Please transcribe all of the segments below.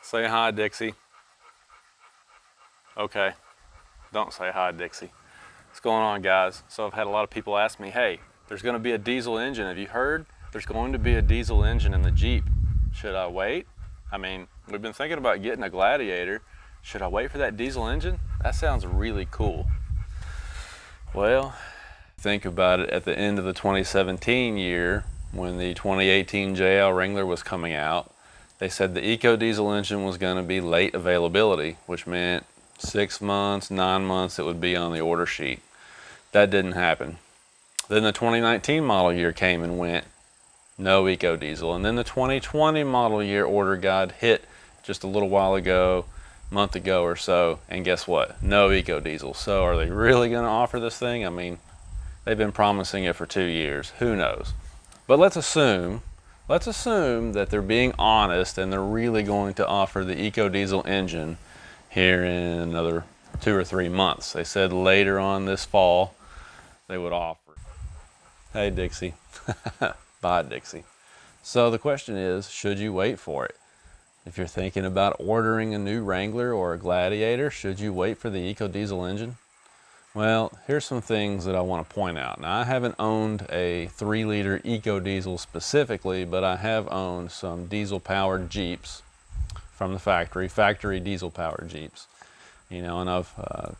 Say hi, Dixie. Okay, don't say hi, Dixie. What's going on, guys? So I've had a lot of people ask me, hey, there's going to be a diesel engine. Have you heard? There's going to be a diesel engine in the Jeep. Should I wait? I mean, we've been thinking about getting a Gladiator. Should I wait for that diesel engine? That sounds really cool. Well, think about it, at the end of the 2017 year, when the 2018 JL Wrangler was coming out, they said the EcoDiesel engine was going to be late availability, which meant 6 months, 9 months it would be on the order sheet. That didn't happen. Then the 2019 model year came and went, no EcoDiesel. And then the 2020 model year order guide hit just a little while ago, month ago or so, and guess what? No EcoDiesel. So are they really going to offer this thing? I mean, they've been promising it for 2 years. Who knows? But let's assume that they're being honest and they're really going to offer the EcoDiesel engine here in another 2 or 3 months. They said later on this fall they would offer. Hey, Dixie. Bye, Dixie. So the question is, should you wait for it? If you're thinking about ordering a new Wrangler or a Gladiator, should you wait for the EcoDiesel engine? Well, here's some things that I want to point out. Now, I haven't owned a 3-liter EcoDiesel specifically, but I have owned some diesel-powered Jeeps from the factory diesel-powered Jeeps. You know, and I've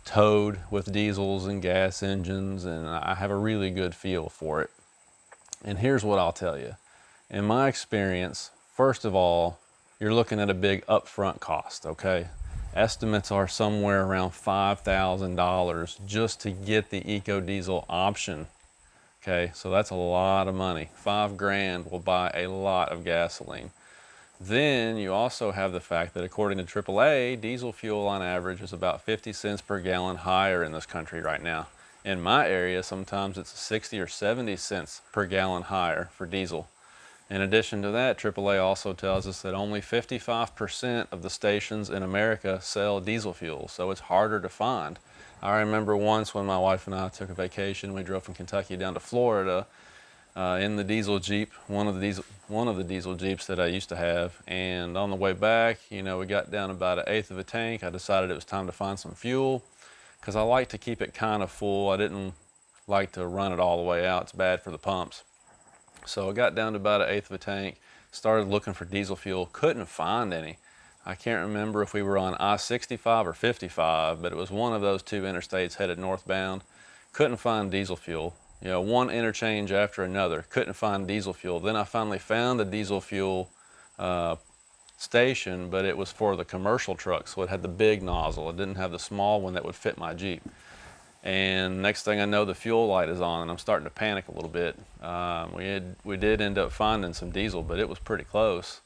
towed with diesels and gas engines, and I have a really good feel for it. And here's what I'll tell you. In my experience, first of all, you're looking at a big upfront cost, okay? Estimates are somewhere around $5,000 just to get the EcoDiesel option. Okay, so that's a lot of money. $5,000 will buy a lot of gasoline. Then you also have the fact that according to AAA, diesel fuel on average is about 50 cents per gallon higher in this country right now. In my area, sometimes it's 60 or 70 cents per gallon higher for diesel. In addition to that, AAA also tells us that only 55% of the stations in America sell diesel fuel, so it's harder to find. I remember once when my wife and I took a vacation, we drove from Kentucky down to Florida in the diesel Jeep, one of the diesel Jeeps that I used to have, and on the way back, you know, we got down about 1/8 of a tank. I decided it was time to find some fuel because I like to keep it kind of full. I didn't like to run it all the way out. It's bad for the pumps. So I got down to about 1/8 of a tank, started looking for diesel fuel, couldn't find any. I can't remember if we were on I-65 or 55, but it was one of those two interstates headed northbound. Couldn't find diesel fuel. You know, one interchange after another, couldn't find diesel fuel. Then I finally found a diesel fuel station, but it was for the commercial truck, so it had the big nozzle. It didn't have the small one that would fit my Jeep. And next thing I know, the fuel light is on and I'm starting to panic a little bit. We did end up finding some diesel, but it was pretty close.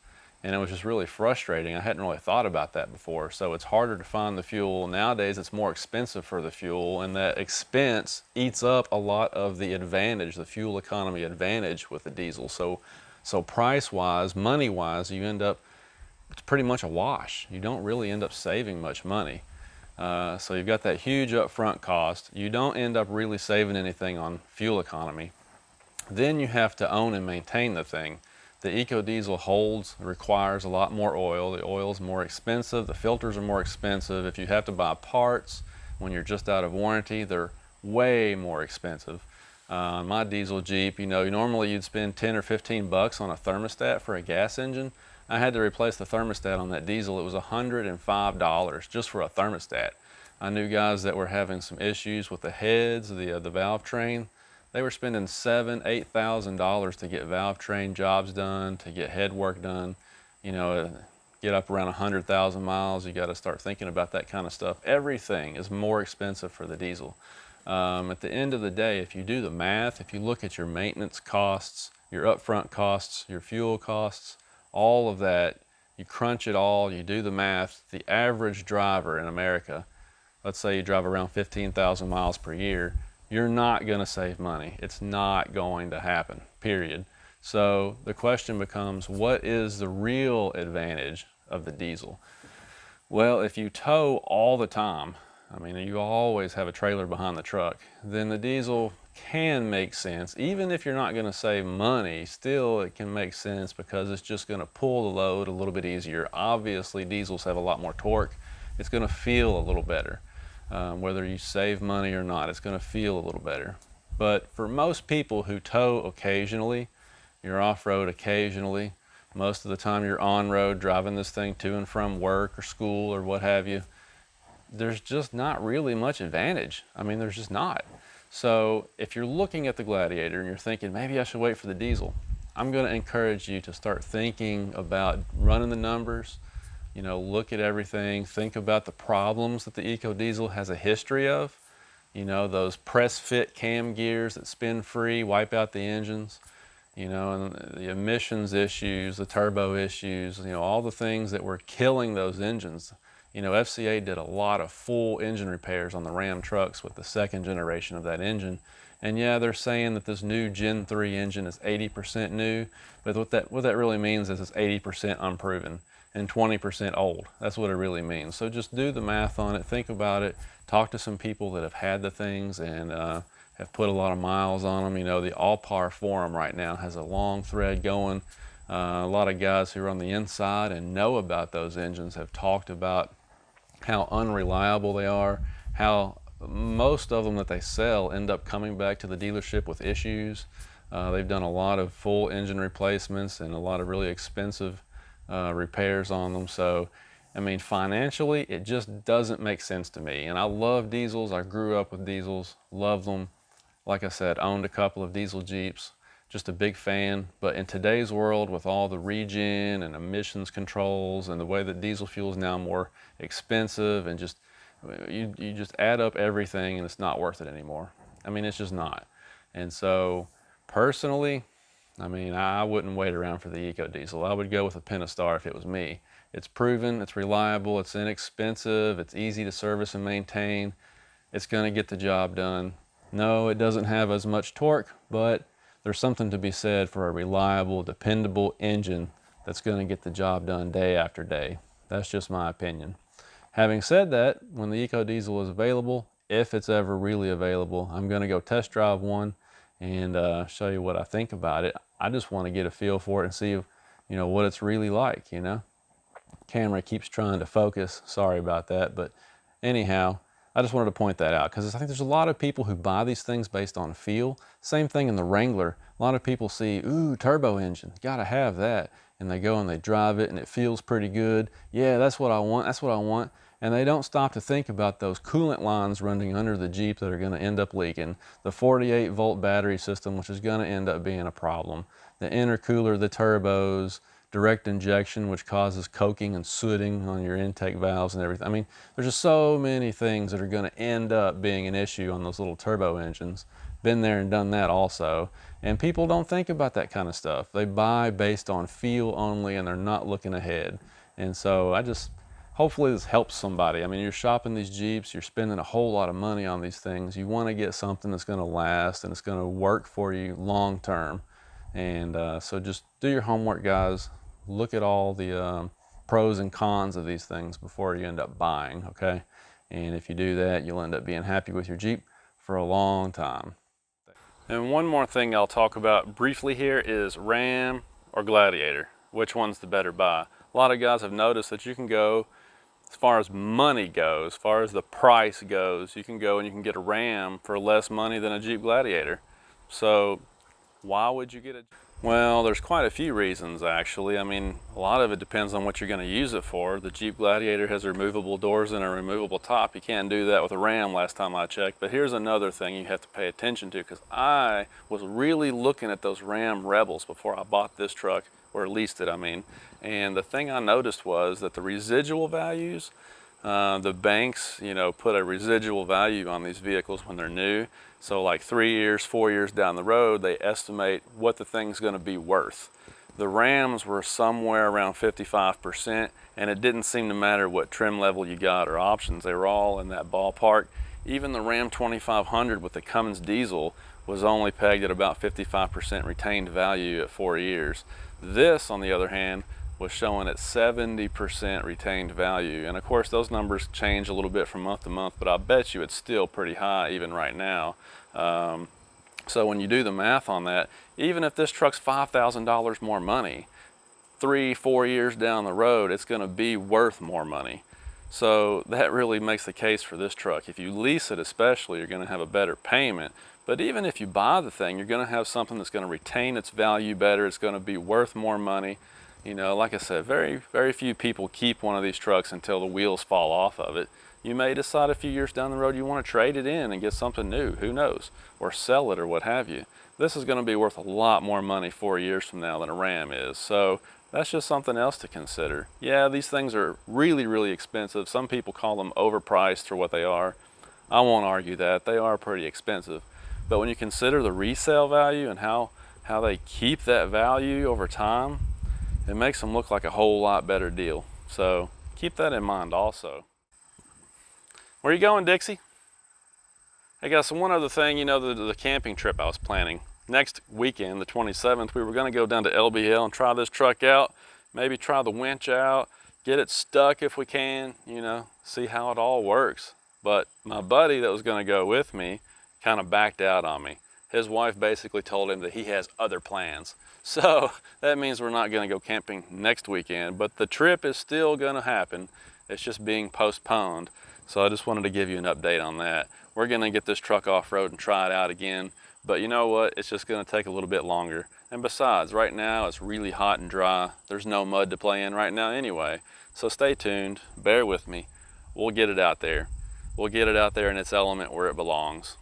And it was just really frustrating. I hadn't really thought about that before. So it's harder to find the fuel. Nowadays it's more expensive for the fuel, and that expense eats up a lot of the advantage, the fuel economy advantage with the diesel. So price-wise, money-wise, you end up, it's pretty much a wash. You don't really end up saving much money. So you've got that huge upfront cost. You don't end up really saving anything on fuel economy. Then you have to own and maintain the thing. The EcoDiesel requires a lot more oil. The oil is more expensive. The filters are more expensive. If you have to buy parts when you're just out of warranty, they're way more expensive. My diesel Jeep, you know, normally you'd spend 10 or 15 bucks on a thermostat for a gas engine. I had to replace the thermostat on that diesel. It was $105 just for a thermostat. I knew guys that were having some issues with the heads, the valve train. They were spending $7,000, $8,000 to get valve train jobs done, to get head work done. You know, get up around 100,000 miles, you got to start thinking about that kind of stuff. Everything is more expensive for the diesel. At the end of the day, if you do the math, if you look at your maintenance costs, your upfront costs, your fuel costs, all of that, you crunch it all, you do the math, the average driver in America, let's say you drive around 15,000 miles per year, you're not going to save money. It's not going to happen, period. So the question becomes, what is the real advantage of the diesel? Well, if you tow all the time, I mean, you always have a trailer behind the truck, then the diesel can make sense. Even if you're not going to save money, still it can make sense because it's just going to pull the load a little bit easier. Obviously, diesels have a lot more torque. It's going to feel a little better. Whether you save money or not, it's going to feel a little better. But for most people who tow occasionally, you're off-road occasionally, most of the time you're on-road driving this thing to and from work or school or what have you, there's just not really much advantage. I mean, there's just not. So if you're looking at the Gladiator and you're thinking, maybe I should wait for the diesel, I'm going to encourage you to start thinking about running the numbers, you know, look at everything, think about the problems that the EcoDiesel has a history of. You know, those press fit cam gears that spin free, wipe out the engines, you know, and the emissions issues, the turbo issues, you know, all the things that were killing those engines. You know, FCA did a lot of full engine repairs on the Ram trucks with the second generation of that engine. And yeah, they're saying that this new Gen 3 engine is 80% new, but what that really means is it's 80% unproven and 20% old. That's what it really means. So just do the math on it, think about it, talk to some people that have had the things and have put a lot of miles on them. You know, the All Par forum right now has a long thread going. A lot of guys who are on the inside and know about those engines have talked about how unreliable they are, how most of them that they sell end up coming back to the dealership with issues. They've done a lot of full engine replacements and a lot of really expensive repairs on them. So, I mean, financially, it just doesn't make sense to me. And I love diesels. I grew up with diesels, love them. Like I said, owned a couple of diesel Jeeps. Just a big fan. But in today's world, with all the regen and emissions controls and the way that diesel fuel is now more expensive, and just you just add up everything and it's not worth it anymore. I mean, it's just not. And so personally, I mean, I wouldn't wait around for the EcoDiesel. I would go with a Pentastar if it was me. It's proven, it's reliable, it's inexpensive, it's easy to service and maintain. It's going to get the job done. No, it doesn't have as much torque, but there's something to be said for a reliable, dependable engine that's going to get the job done day after day. That's just my opinion. Having said that, when the EcoDiesel is available, if it's ever really available, I'm going to go test drive one and show you what I think about it. I just want to get a feel for it and see, you know, what it's really like, you know. Camera keeps trying to focus. Sorry about that, but anyhow, I just wanted to point that out because I think there's a lot of people who buy these things based on feel. Same thing in the Wrangler. A lot of people see, ooh, turbo engine, gotta have that. And they go and they drive it and it feels pretty good. Yeah, that's what I want, that's what I want. And they don't stop to think about those coolant lines running under the Jeep that are gonna end up leaking. The 48-volt battery system, which is gonna end up being a problem. The intercooler, the turbos, direct injection, which causes coking and sooting on your intake valves and everything. I mean, there's just so many things that are going to end up being an issue on those little turbo engines. Been there and done that also. And people don't think about that kind of stuff. They buy based on feel only and they're not looking ahead. And so hopefully this helps somebody. I mean, you're shopping these Jeeps, you're spending a whole lot of money on these things. You want to get something that's going to last and it's going to work for you long term. And so just do your homework, guys. Look at all the pros and cons of these things before you end up buying, okay? And if you do that, you'll end up being happy with your Jeep for a long time. And one more thing I'll talk about briefly here is Ram or Gladiator. Which one's the better buy? A lot of guys have noticed that you can go, as far as money goes, as far as the price goes, you can go and you can get a Ram for less money than a Jeep Gladiator. So why would you get a... Well, there's quite a few reasons actually. I mean, a lot of it depends on what you're going to use it for. The Jeep Gladiator has removable doors and a removable top. You can't do that with a Ram last time I checked. But here's another thing you have to pay attention to, because I was really looking at those Ram Rebels before I bought this truck, or leased it, I mean. And the thing I noticed was that the residual values, the banks, you know, put a residual value on these vehicles when they're new. So like 3 years, 4 years down the road, they estimate what the thing's going to be worth. The Rams were somewhere around 55%, and it didn't seem to matter what trim level you got or options. They were all in that ballpark. Even the Ram 2500 with the Cummins diesel was only pegged at about 55% retained value at 4 years. This, on the other hand, was showing at 70% retained value. And of course those numbers change a little bit from month to month, but I bet you it's still pretty high even right now. So when you do the math on that, even if this truck's $5,000 more money, 3-4 years down the road, it's going to be worth more money. So that really makes the case for this truck. If you lease it especially, you're going to have a better payment. But even if you buy the thing, you're going to have something that's going to retain its value better. It's going to be worth more money. You know, like I said, very few people keep one of these trucks until the wheels fall off of it. You may decide a few years down the road you want to trade it in and get something new, who knows, or sell it or what have you. This is going to be worth a lot more money 4 years from now than a Ram is. So that's just something else to consider. Yeah, these things are really expensive. Some people call them overpriced for what they are. I won't argue that. They are pretty expensive. But when you consider the resale value and how they keep that value over time, it makes them look like a whole lot better deal. So keep that in mind also. Where are you going, Dixie? Hey guys, so one other thing, you know, the camping trip I was planning. Next weekend, the 27th, we were going to go down to LBL and try this truck out, maybe try the winch out, get it stuck if we can, you know, see how it all works. But my buddy that was going to go with me kind of backed out on me. His wife basically told him that he has other plans. So that means we're not going to go camping next weekend, but the trip is still going to happen. It's just being postponed. So I just wanted to give you an update on that. We're going to get this truck off-road and try it out again. But you know what? It's just going to take a little bit longer. And besides, right now it's really hot and dry. There's no mud to play in right now anyway. So stay tuned. Bear with me. We'll get it out there. We'll get it out there in its element where it belongs.